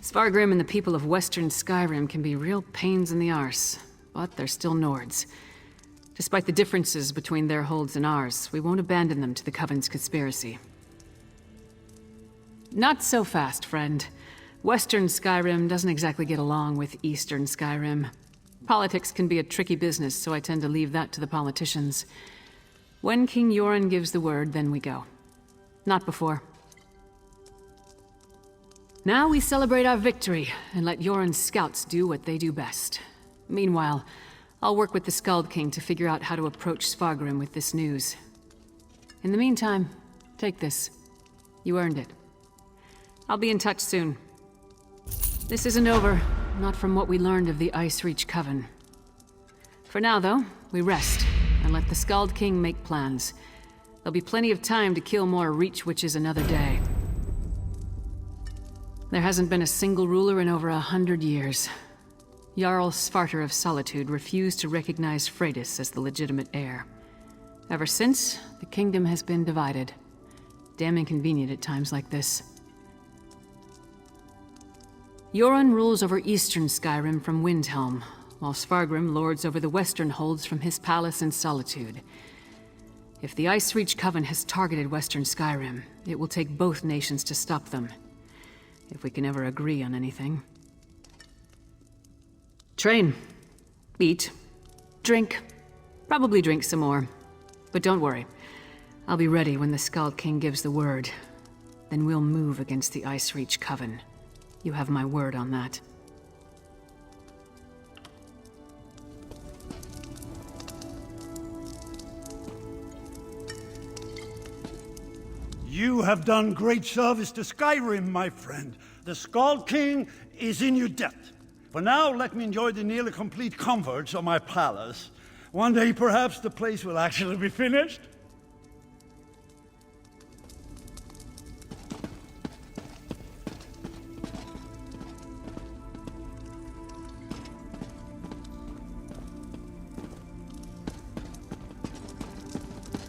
Svargrim and the people of Western Skyrim can be real pains in the arse, but they're still Nords. Despite the differences between their holds and ours, we won't abandon them to the Coven's conspiracy. Not so fast, friend. Western Skyrim doesn't exactly get along with Eastern Skyrim. Politics can be a tricky business, so I tend to leave that to the politicians. When King Yoren gives the word, then we go. Not before. Now we celebrate our victory, and let Yoren's scouts do what they do best. Meanwhile, I'll work with the Skald King to figure out how to approach Svargrim with this news. In the meantime, take this. You earned it. I'll be in touch soon. This isn't over, not from what we learned of the Icereach Coven. For now, though, we rest, and let the Skald King make plans. There'll be plenty of time to kill more Reach Witches another day. There hasn't been a single ruler in over 100 years. Jarl Svarter of Solitude refused to recognize Freydis as the legitimate heir. Ever since, the kingdom has been divided. Damn inconvenient at times like this. Yoren rules over eastern Skyrim from Windhelm, while Svargrim lords over the western holds from his palace in Solitude. If the Icereach Coven has targeted western Skyrim, it will take both nations to stop them. If we can ever agree on anything. Train. Eat. Drink. Probably drink some more. But don't worry. I'll be ready when the Skald King gives the word. Then we'll move against the Icereach Coven. You have my word on that. You have done great service to Skyrim, my friend. The Skald King is in your debt. For now, let me enjoy the nearly complete comforts of my palace. One day, perhaps, the place will actually be finished.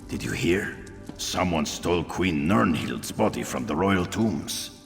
Did you hear? Someone stole Queen Nirnhild's body from the royal tombs.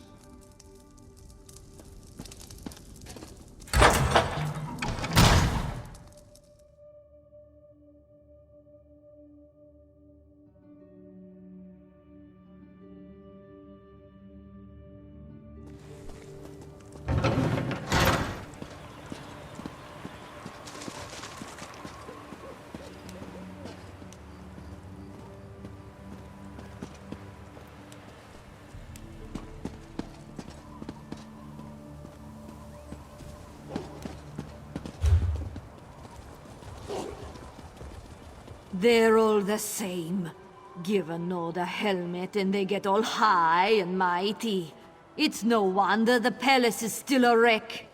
They're all the same. Give another helmet and they get all high and mighty. It's no wonder the palace is still a wreck.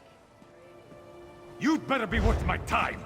You'd better be worth my time!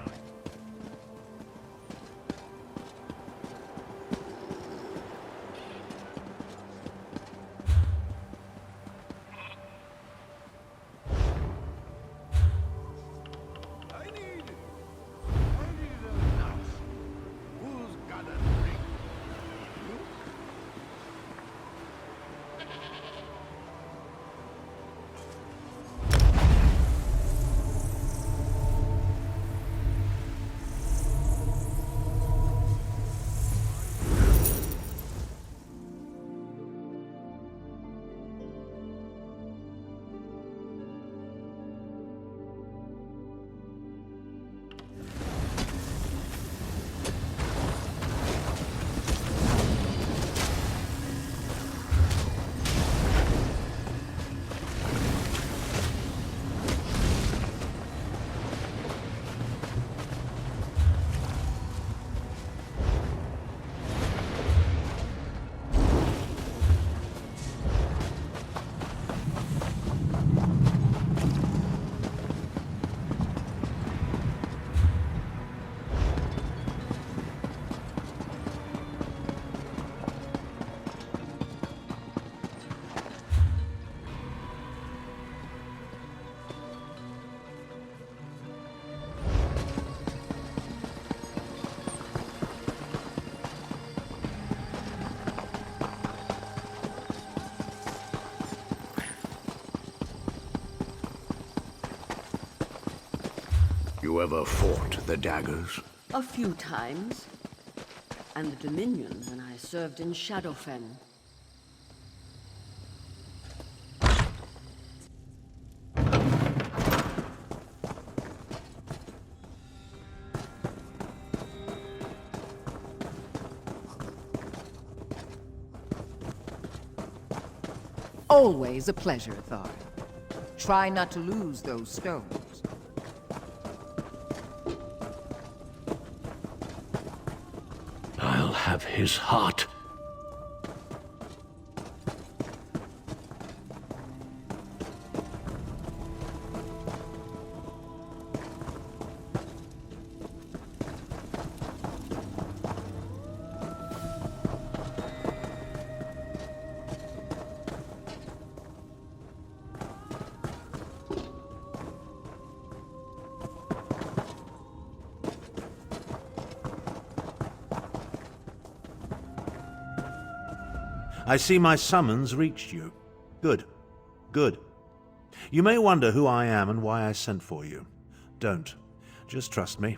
You ever fought the daggers? A few times. And the Dominion when I served in Shadowfen. Always a pleasure, Thar. Try not to lose those stones. I'll have his heart. I see my summons reached you. Good. Good. You may wonder who I am and why I sent for you. Don't. Just trust me.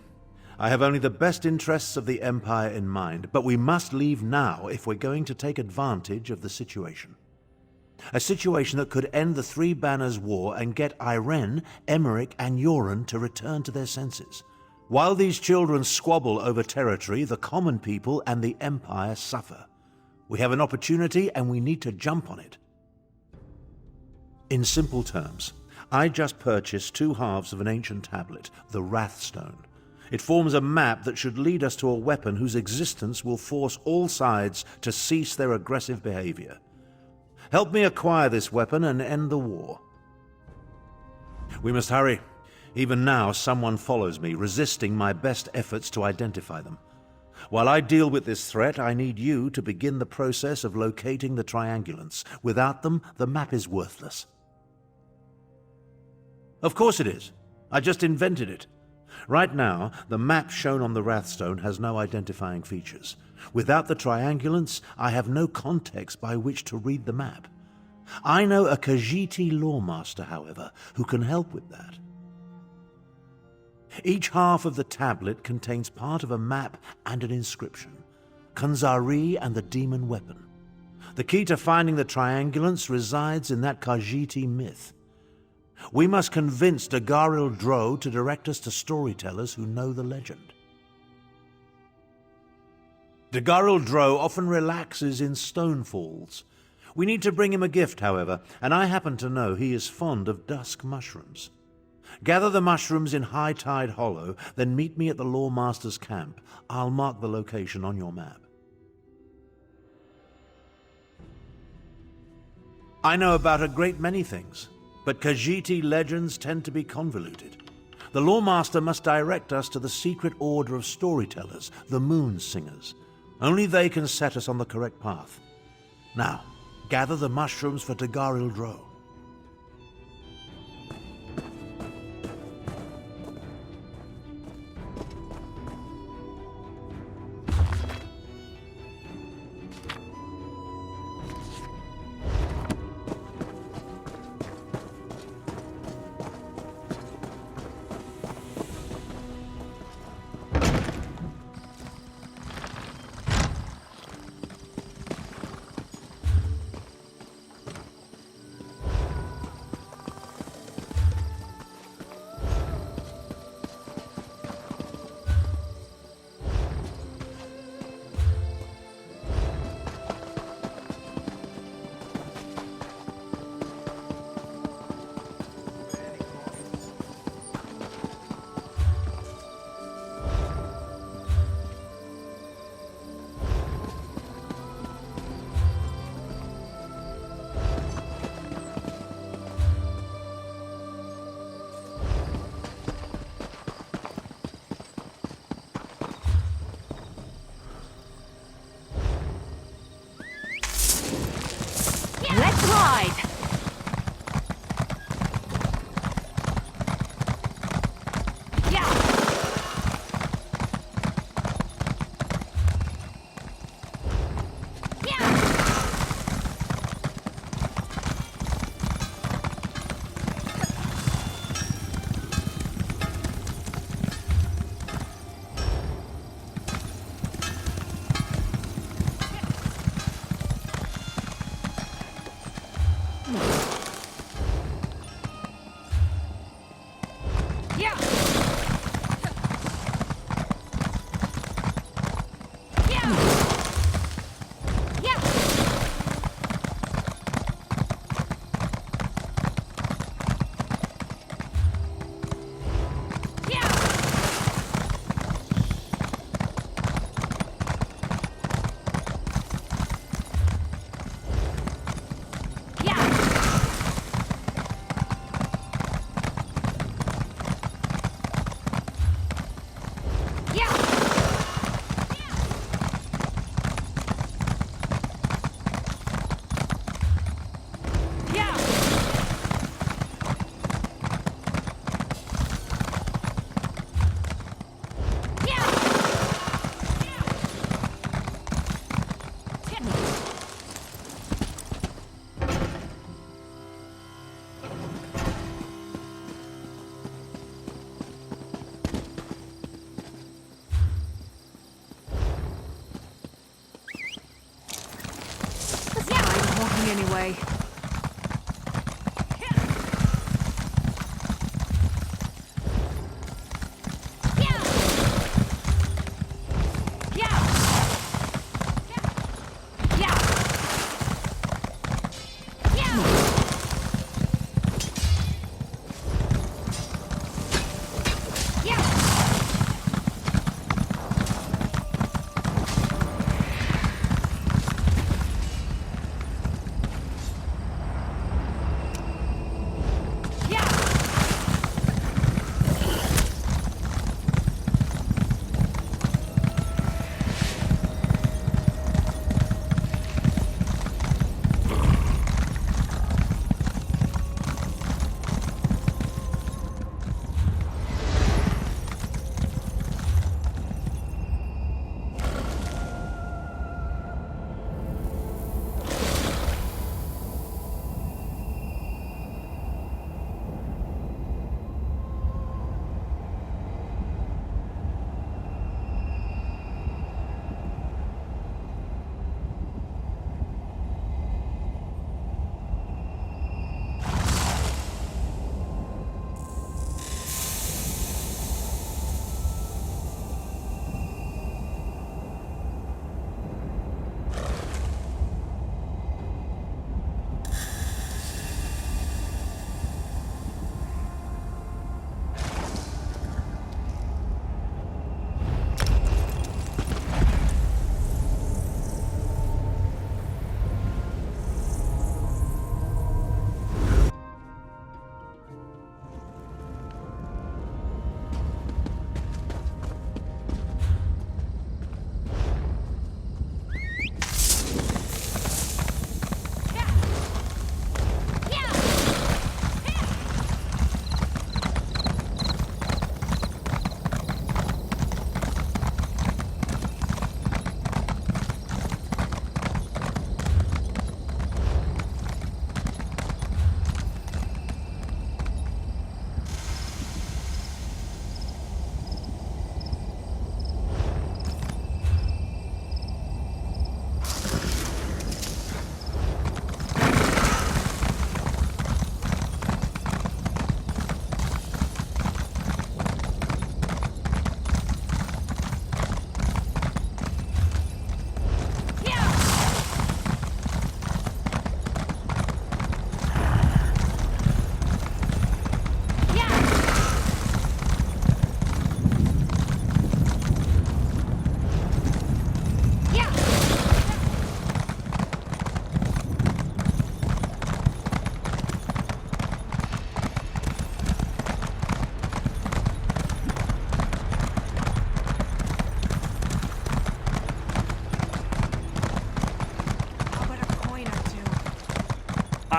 I have only the best interests of the Empire in mind, but we must leave now if we're going to take advantage of the situation. A situation that could end the Three Banners War and get Irene, Emmerich, and Yoren to return to their senses. While these children squabble over territory, the common people and the Empire suffer. We have an opportunity and we need to jump on it. In simple terms, I just purchased 2 halves of an ancient tablet, the Wrathstone. It forms a map that should lead us to a weapon whose existence will force all sides to cease their aggressive behavior. Help me acquire this weapon and end the war. We must hurry. Even now, someone follows me, resisting my best efforts to identify them. While I deal with this threat, I need you to begin the process of locating the Triangulants. Without them, the map is worthless. Of course it is. I just invented it. Right now, the map shown on the Wrathstone has no identifying features. Without the Triangulants, I have no context by which to read the map. I know a Khajiiti lawmaster, however, who can help with that. Each half of the tablet contains part of a map and an inscription. Khanzari and the demon weapon. The key to finding the Triangulants resides in that Khajiiti myth. We must convince Dagoril Dro to direct us to storytellers who know the legend. Dagoril Dro often relaxes in stone falls. We need to bring him a gift, however, and I happen to know he is fond of dusk mushrooms. Gather the mushrooms in High Tide Hollow, then meet me at the Lawmaster's camp. I'll mark the location on your map. I know about a great many things, but Khajiiti legends tend to be convoluted. The Lawmaster must direct us to the secret order of storytellers, the Moon Singers. Only they can set us on the correct path. Now, gather the mushrooms for Dagoril Dro. Let's ride! anyway.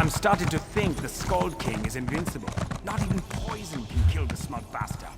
I'm starting to think the Skald King is invincible. Not even poison can kill the smug bastard.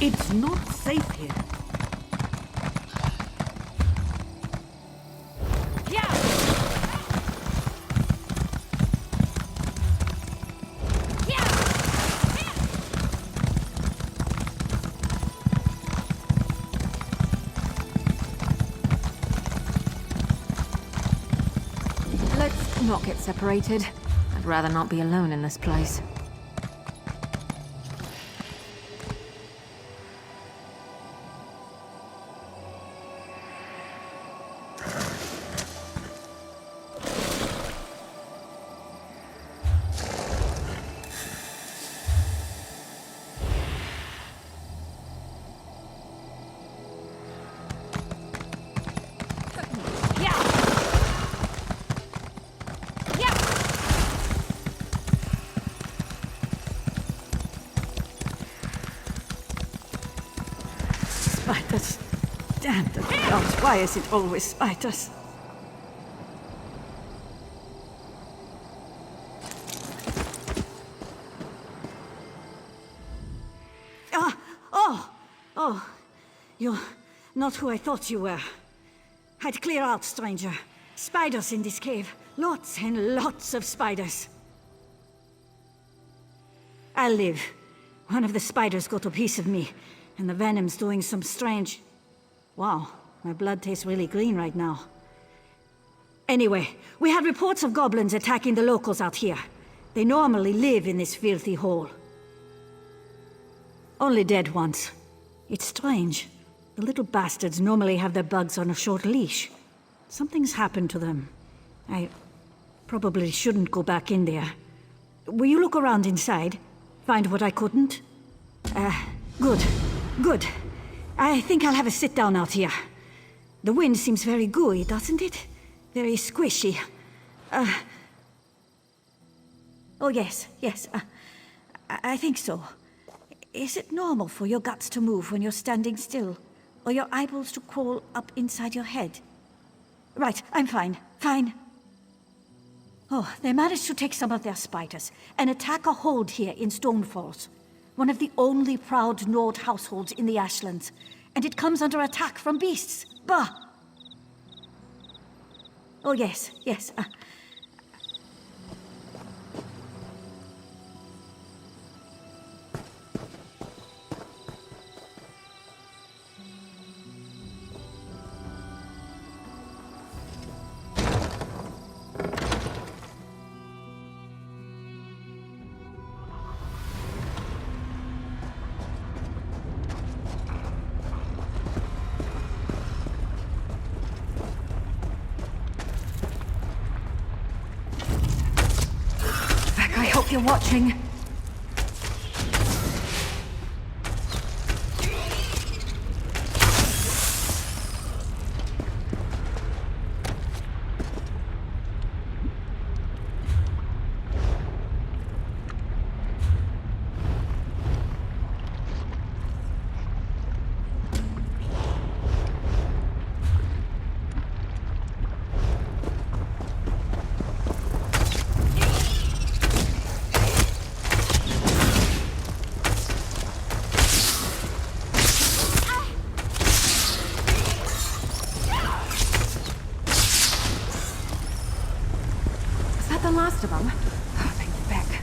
It's not safe here. Let's not get separated. I'd rather not be alone in this place. Spiders. Damn the gods, why is it always spiders? Oh, you're not who I thought you were. I'd clear out, stranger. Spiders in this cave. Lots and lots of spiders. I live. One of the spiders got a piece of me, and the venom's doing some strange... Wow, my blood tastes really green right now. Anyway, we had reports of goblins attacking the locals out here. They normally live in this filthy hole. Only dead ones. It's strange. The little bastards normally have their bugs on a short leash. Something's happened to them. I probably shouldn't go back in there. Will you look around inside? Find what I couldn't? Good. Good. I think I'll have a sit down out here. The wind seems very gooey, doesn't it? Very squishy. Oh yes, yes. I think so. Is it normal for your guts to move when you're standing still? Or your eyeballs to crawl up inside your head? Right, I'm fine. Fine. Oh, they managed to take some of their spiders and attack a hold here in Stonefalls. One of the only proud Nord households in the Ashlands. And it comes under attack from beasts. Bah! Oh yes, yes. I hope you're watching. The last of them. Oh, thank you, Beck.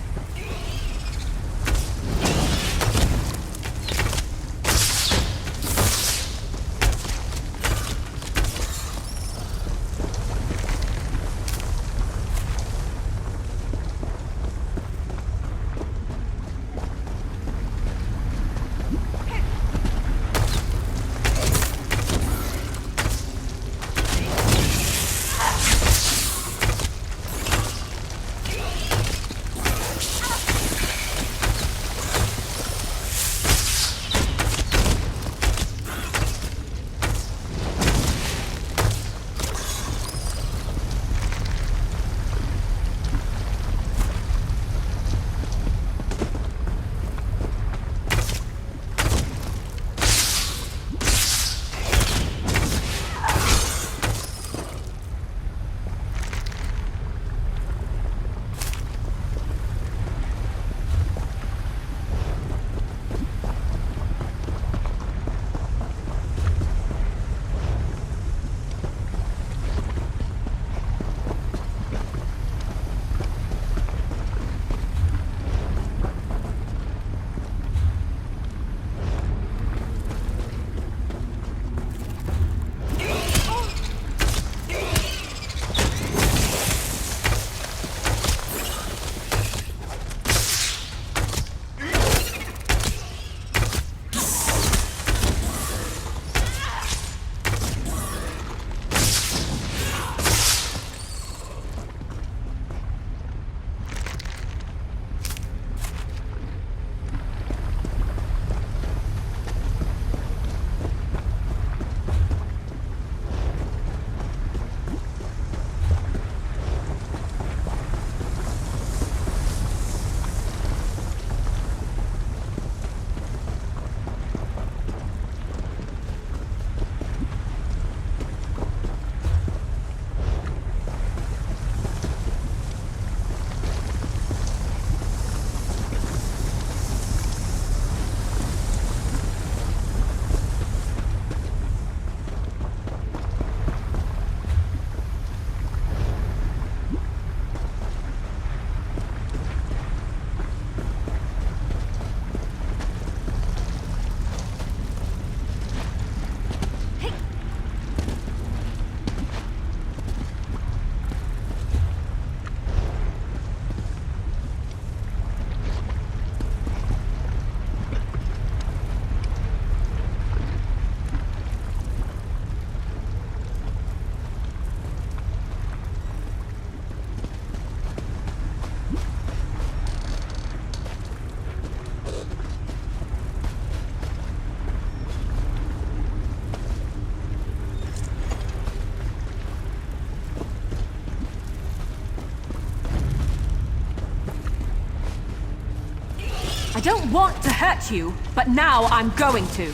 don't want to hurt you, but now I'm going to.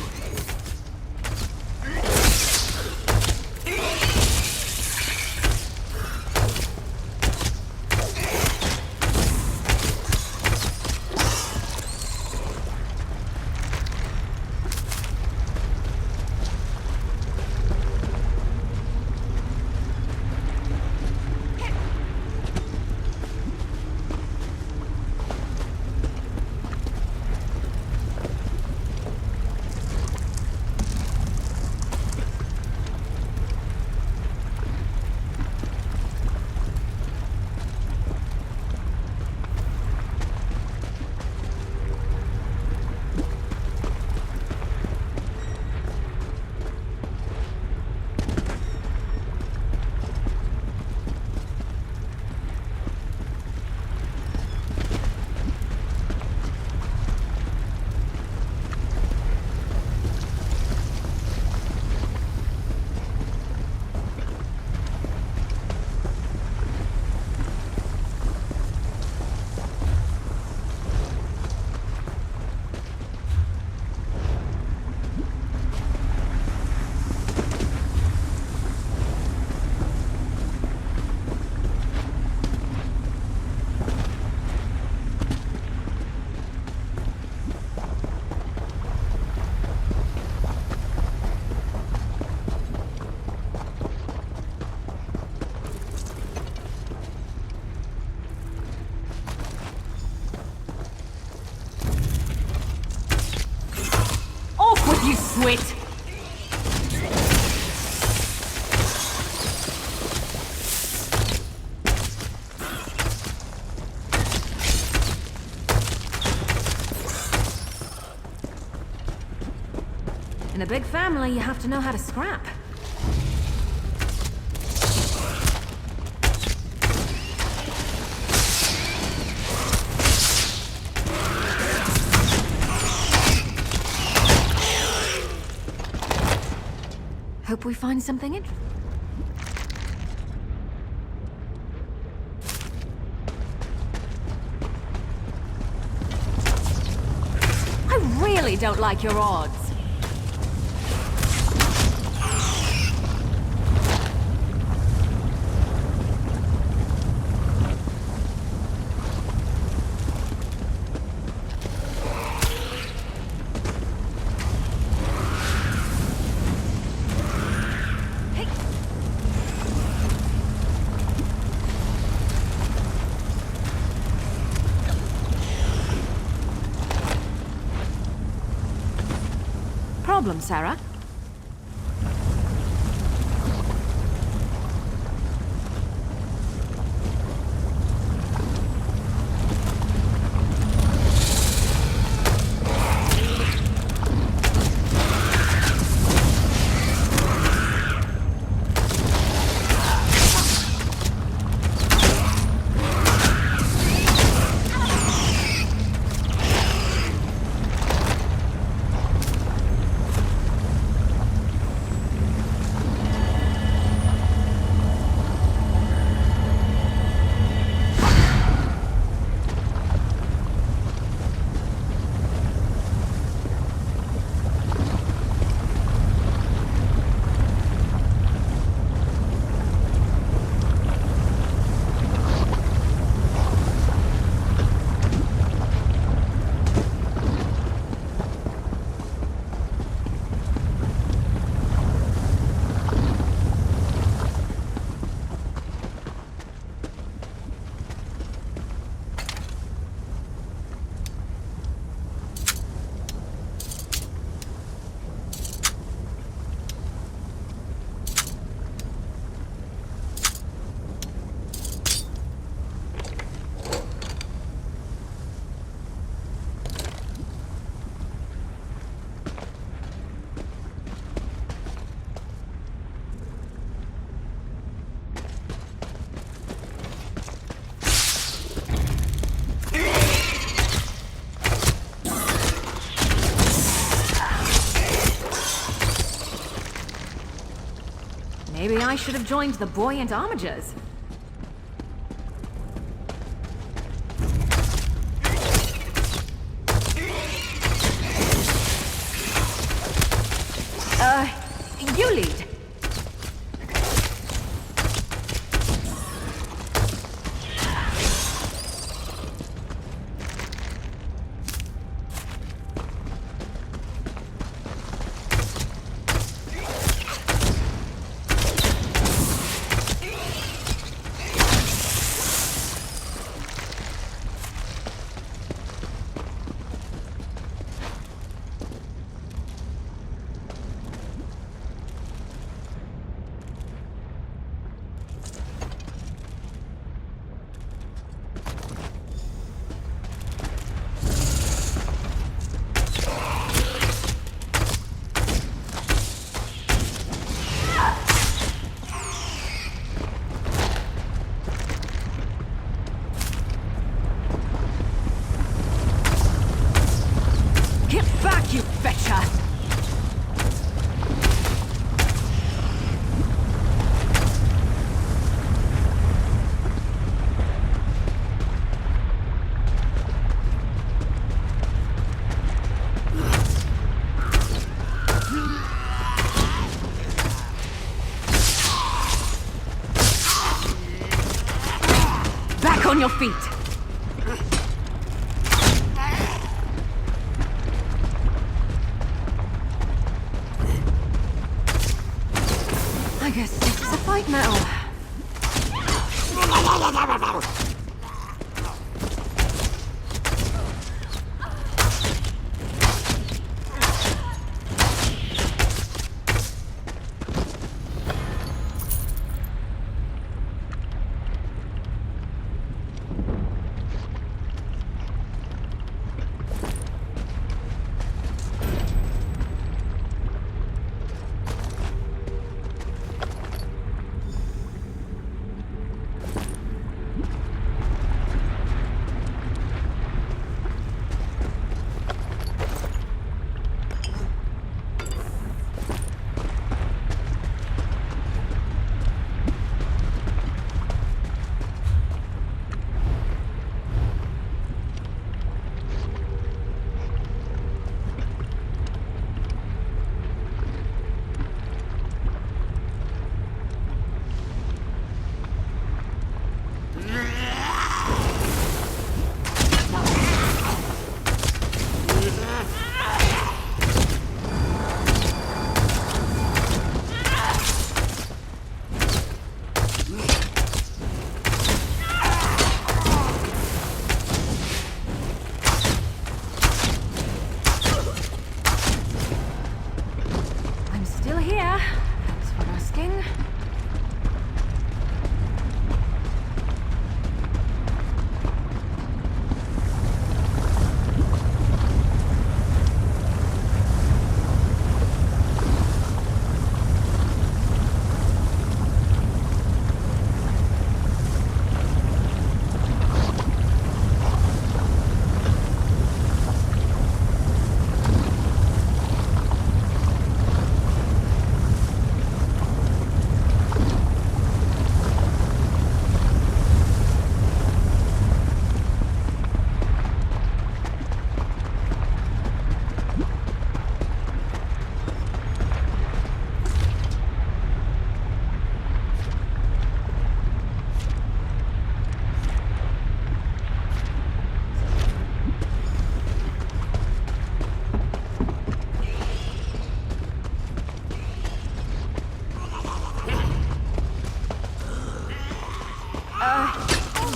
You swit! In a big family, you have to know how to scrap. Hope we find something interesting. I really don't like your odds. Problem, Sarah? Maybe I should have joined the Buoyant Armigers. on your feet! I guess this is a fight now.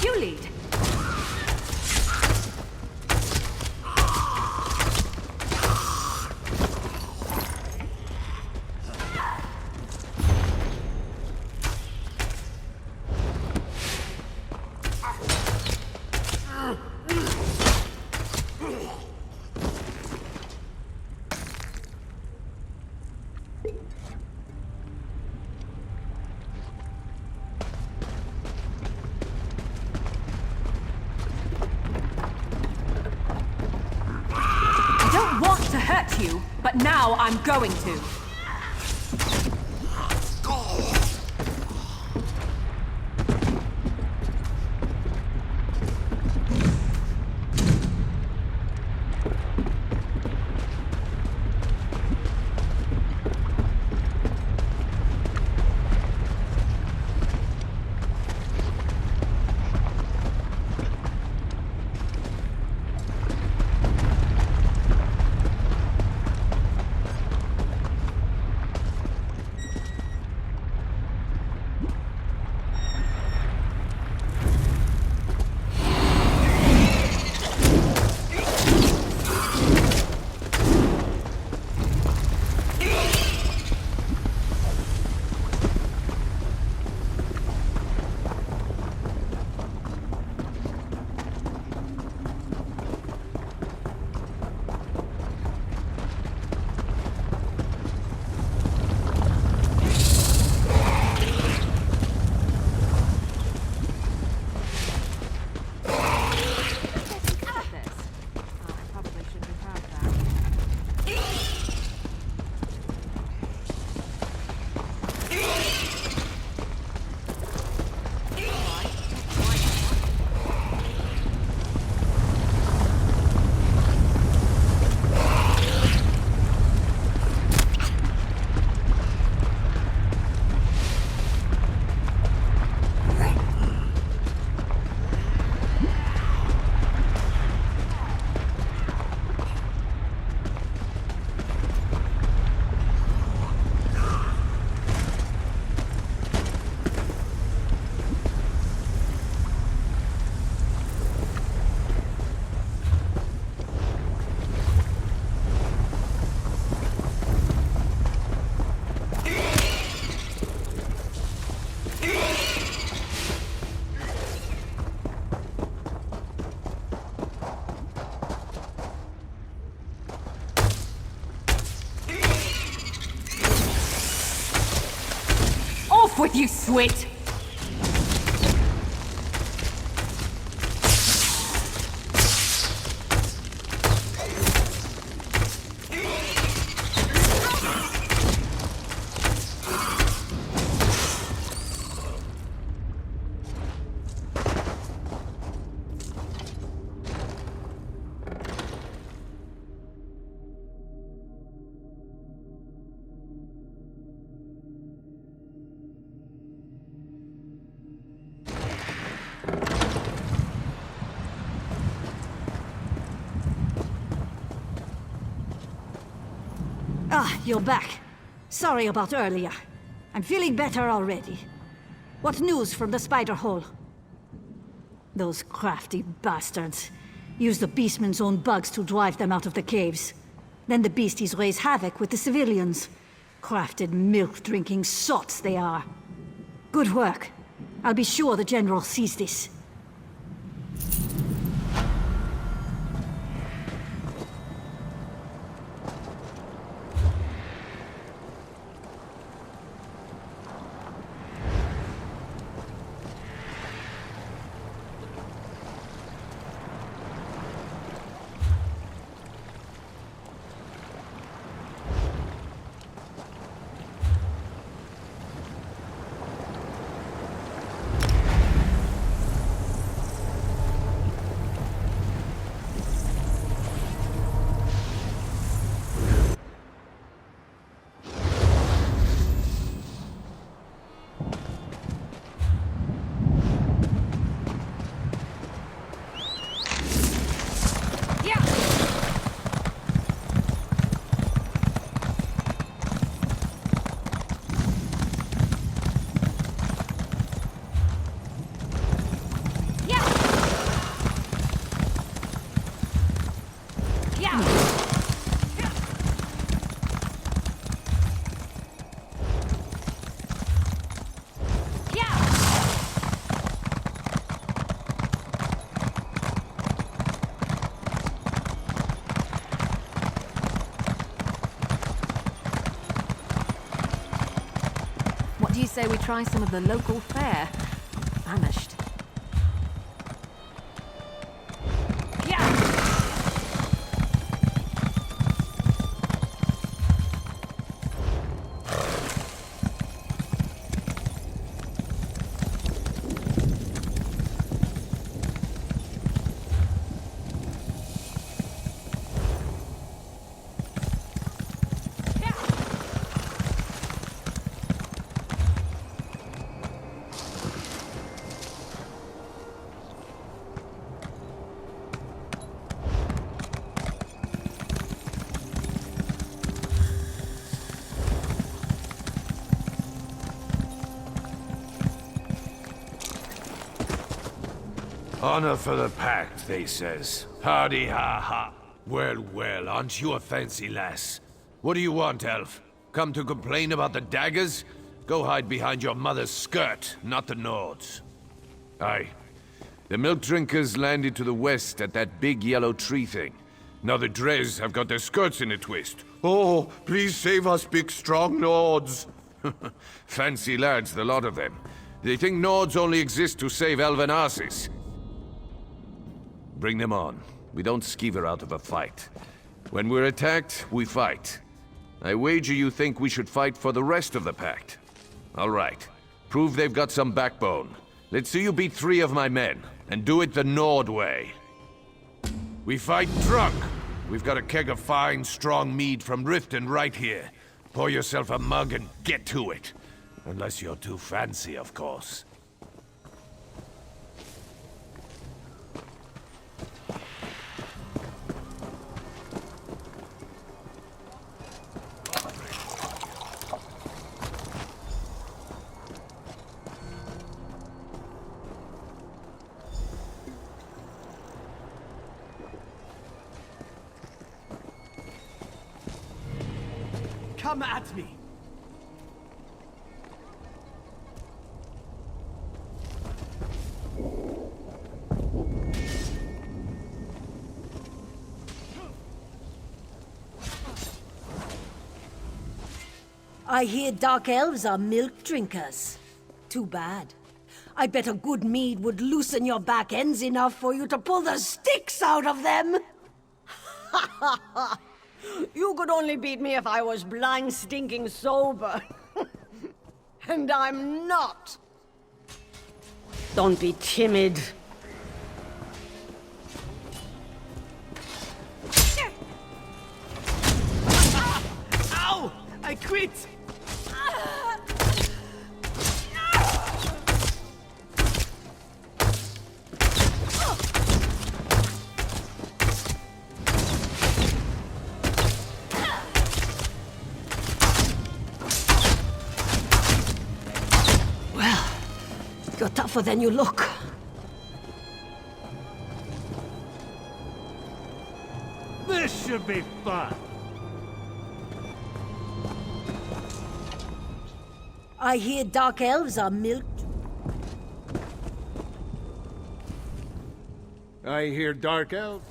You lead. You, but now I'm going to. Off with you, Swit! Ah, you're back. Sorry about earlier. I'm feeling better already. What news from the spider hole? Those crafty bastards use the beastmen's own bugs to drive them out of the caves. Then the beasties raise havoc with the civilians. Crafted milk-drinking sots they are. Good work. I'll be sure the General sees this. What do you say we try some of the local fare? Famished. Honor for the pact, they says. Hardy ha ha. Well, well, aren't you a fancy lass? What do you want, elf? Come to complain about the daggers? Go hide behind your mother's skirt, not the Nords. Aye. The milk drinkers landed to the west at that big yellow tree thing. Now the Dres have got their skirts in a twist. Oh, please save us, big strong Nords. Fancy lads, the lot of them. They think Nords only exist to save elven asses. Bring them on. We don't skeever out of a fight. When we're attacked, we fight. I wager you think we should fight for the rest of the pact. All right. Prove they've got some backbone. Let's see you beat 3 of my men, and do it the Nord way. We fight drunk. We've got a keg of fine, strong mead from Riften right here. Pour yourself a mug and get to it. Unless you're too fancy, of course. Come at me! I hear dark elves are milk drinkers. Too bad. I bet a good mead would loosen your back ends enough for you to pull the sticks out of them. You could only beat me if I was blind, stinking sober. And I'm not. Don't be timid. Ow! I quit! Well, you're tougher than you look. This should be fun. I hear dark elves are milked. I hear dark elves.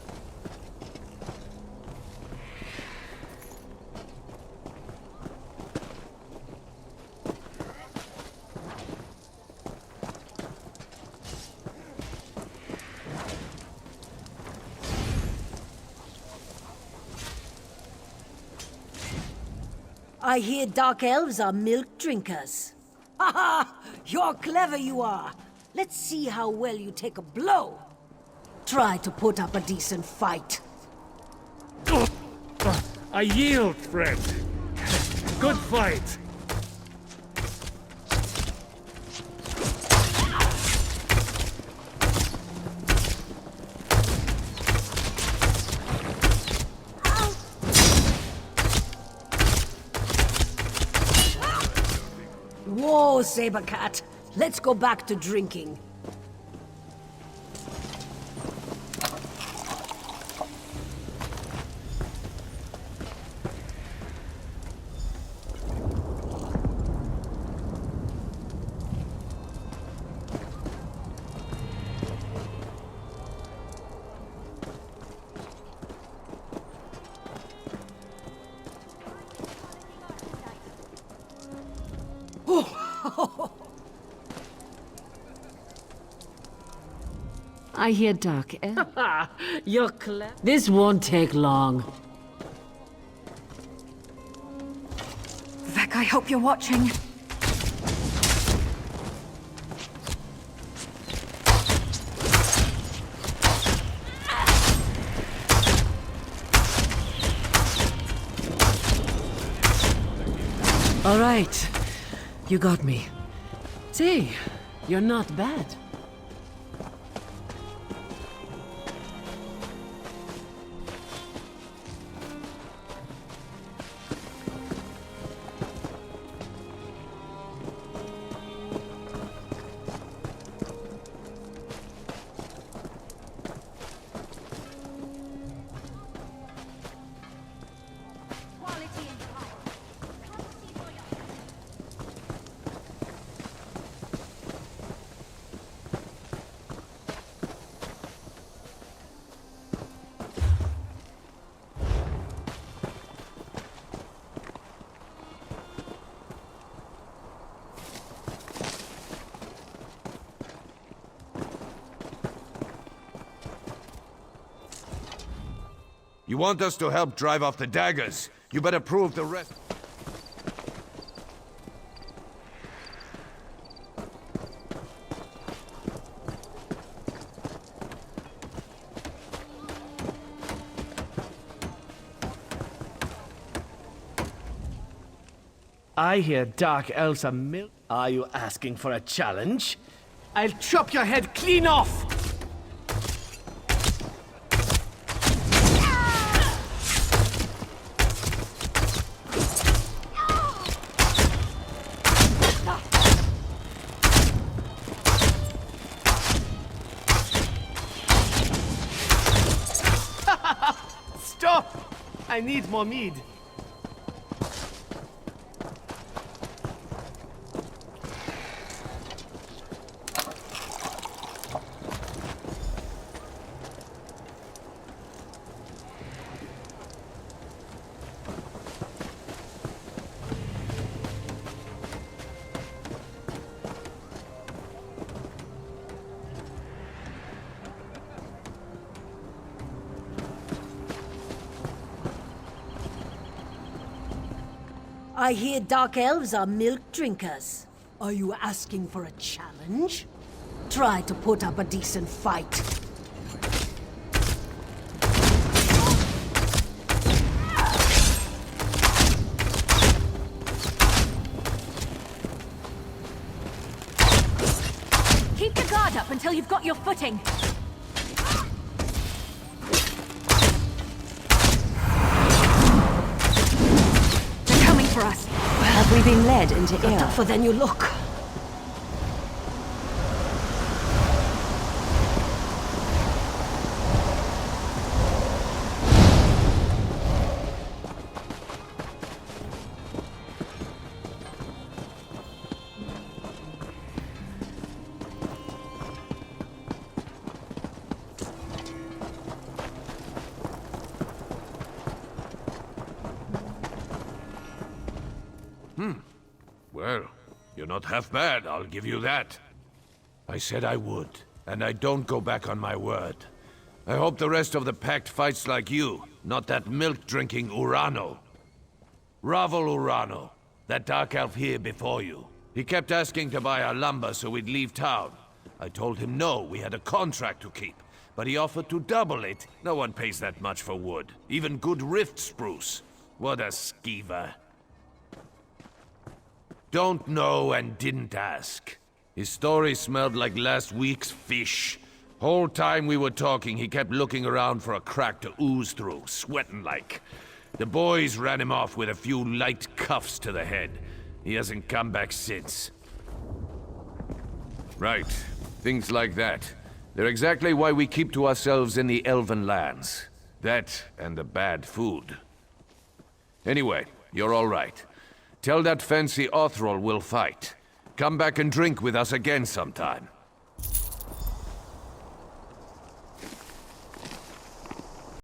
I hear dark elves are milk drinkers. Ha ha! You're clever, you are. Let's see how well you take a blow. Try to put up a decent fight. I yield, friend. Good fight. Whoa, Sabercat. Let's go back to drinking. I hear dark elf. You're clever. This won't take long. Vec, I hope you're watching. All right. You got me. Say, you're not bad. You want us to help drive off the daggers? You better prove the rest. I hear dark elves are milk. Are you asking for a challenge? I'll chop your head clean off! Stop! I need more mead. I hear dark elves are milk drinkers. Are you asking for a challenge? Try to put up a decent fight. Keep your guard up until you've got your footing. They're coming for us. Have we been led into You're error? tougher than you look. Well, you're not half bad, I'll give you that. I said I would, and I don't go back on my word. I hope the rest of the Pact fights like you, not that milk-drinking Urano. Ravel Urano, that dark elf here before you. He kept asking to buy our lumber so we'd leave town. I told him no, we had a contract to keep, but he offered to double it. No one pays that much for wood, even good rift spruce. What a skeever. Don't know and didn't ask. His story smelled like last week's fish. Whole time we were talking, he kept looking around for a crack to ooze through, sweating like. The boys ran him off with a few light cuffs to the head. He hasn't come back since. Right. Things like that. They're exactly why we keep to ourselves in the Elven lands. That and the bad food. Anyway, you're all right. Tell that fancy Othrol we'll fight. Come back and drink with us again sometime.